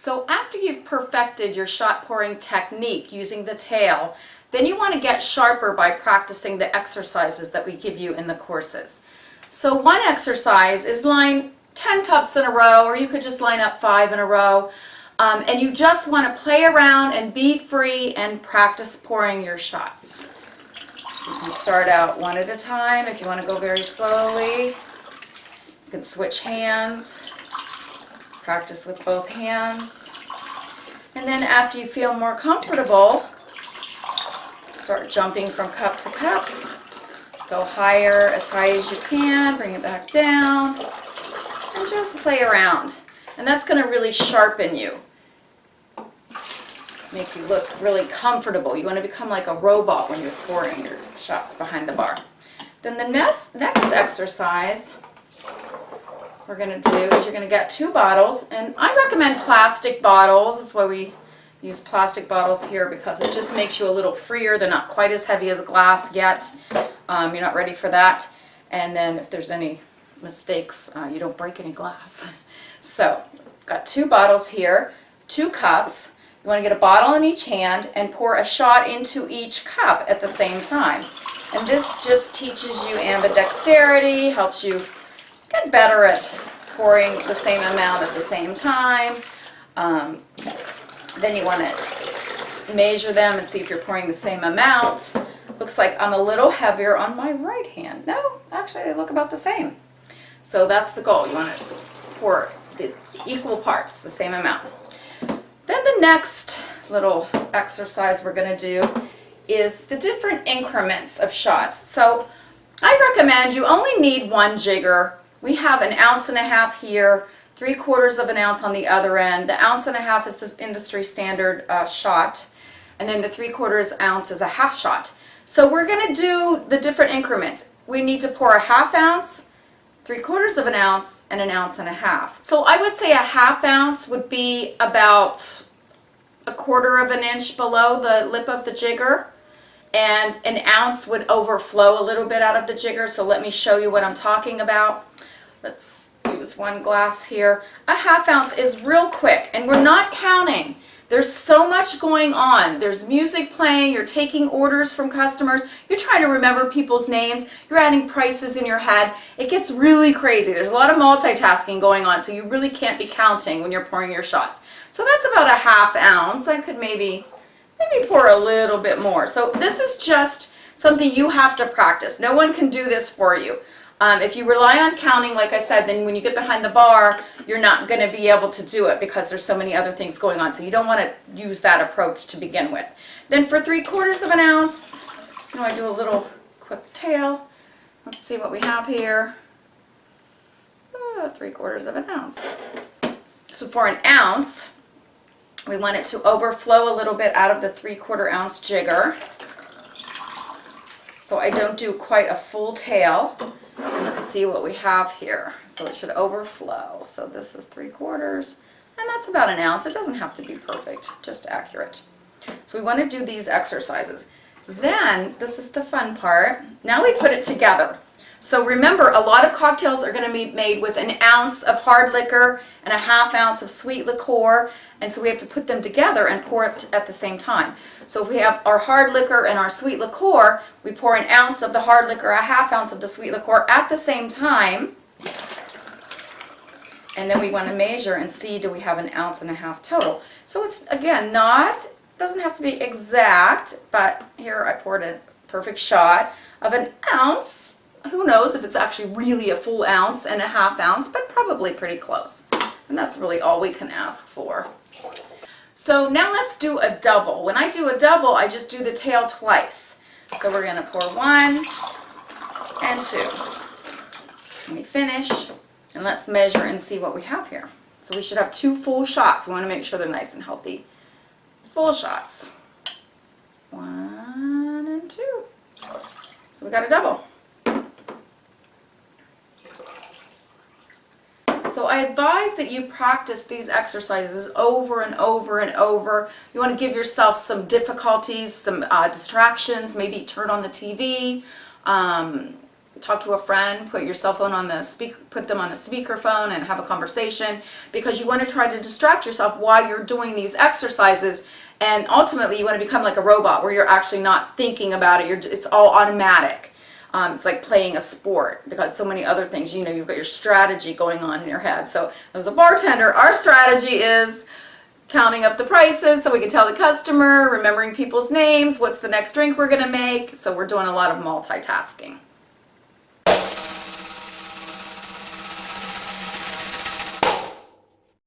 So after you've perfected your shot pouring technique using the tail, then you want to get sharper by practicing the exercises that we give you in the courses. So one exercise is line 10 cups in a row, or you could just line up 5 in a row. And you just want to play around and be free and practice pouring your shots. You can start out one at a time if you want to go very slowly. You can switch hands, practice with both hands. And then after you feel more comfortable, start jumping from cup to cup. Go higher, as high as you can, bring it back down, and just play around. And that's going to really sharpen you. Make you look really comfortable. You want to become like a robot when you're pouring your shots behind the bar. Then the next exercise we're going to do is you're going to get 2 bottles, and I recommend plastic bottles. That's why we use plastic bottles here, because it just makes you a little freer. They're not quite as heavy as glass yet. You're not ready for that. And then if there's any mistakes, you don't break any glass. So, got 2 bottles here, 2 cups. You want to get a bottle in each hand and pour a shot into each cup at the same time. And this just teaches you ambidexterity, helps you get better at pouring the same amount at the same time. Then you want to measure them and see if you're pouring the same amount. Looks like I'm a little heavier on my right hand. No, actually they look about the same. So that's the goal. You want to pour the equal parts, the same amount. Then the next little exercise we're going to do is the different increments of shots. So I recommend you only need 1 jigger. We have 1.5 ounces here, 3/4 of an ounce on the other end. The 1.5 ounces is the industry standard shot, and then the 3/4 ounce is a half shot. So we're going to do the different increments. We need to pour a 1/2 ounce, 3/4 of an ounce, and 1.5 ounces. So I would say a 1/2 ounce would be about 1/4 of an inch below the lip of the jigger, and 1 ounce would overflow a little bit out of the jigger. So let me show you what I'm talking about. Let's use 1 glass here. A 1/2 ounce is real quick, and we're not counting. There's so much going on. There's music playing, you're taking orders from customers, you're trying to remember people's names, you're adding prices in your head. It gets really crazy. There's a lot of multitasking going on, so you really can't be counting when you're pouring your shots. So that's about a 1/2 ounce. I could maybe pour a little bit more. So this is just something you have to practice. No one can do this for you. If you rely on counting, like I said, then when you get behind the bar, you're not going to be able to do it because there's so many other things going on. So you don't want to use that approach to begin with. Then for 3/4 of an ounce, I do a little quick tail. Let's see what we have here. 3/4 of an ounce. So for 1 ounce, we want it to overflow a little bit out of the 3/4 ounce jigger. So I don't do quite a full tail. Let's see what we have here. So it should overflow. So this is 3/4, and that's about 1 ounce. It doesn't have to be perfect, just accurate. So we want to do these exercises. Then, this is the fun part. Now we put it together. So remember, a lot of cocktails are going to be made with 1 ounce of hard liquor and a 1/2 ounce of sweet liqueur, and so we have to put them together and pour it at the same time. So if we have our hard liquor and our sweet liqueur, we pour 1 ounce of the hard liquor, a 1/2 ounce of the sweet liqueur at the same time, and then we want to measure and see, do we have 1.5 ounces total. So it's, again, doesn't have to be exact, but here I poured a perfect shot of 1 ounce. Who knows if it's actually really a full ounce and a 1/2 ounce, but probably pretty close. And that's really all we can ask for. So now let's do a double. When I do a double, I just do the tail twice. So we're going to pour 1 and 2. Let me finish, and let's measure and see what we have here. So we should have 2 full shots. We want to make sure they're nice and healthy. Full shots. 1 and 2. So we got a double. So I advise that you practice these exercises over and over and over. You want to give yourself some difficulties, some distractions, maybe turn on the TV, talk to a friend, put your cell phone on put them on a speakerphone and have a conversation, because you want to try to distract yourself while you're doing these exercises. And ultimately, you want to become like a robot where you're actually not thinking about it. It's all automatic. It's like playing a sport, because so many other things, you know, you've got your strategy going on in your head. So as a bartender, our strategy is counting up the prices so we can tell the customer, remembering people's names, what's the next drink we're going to make. So we're doing a lot of multitasking.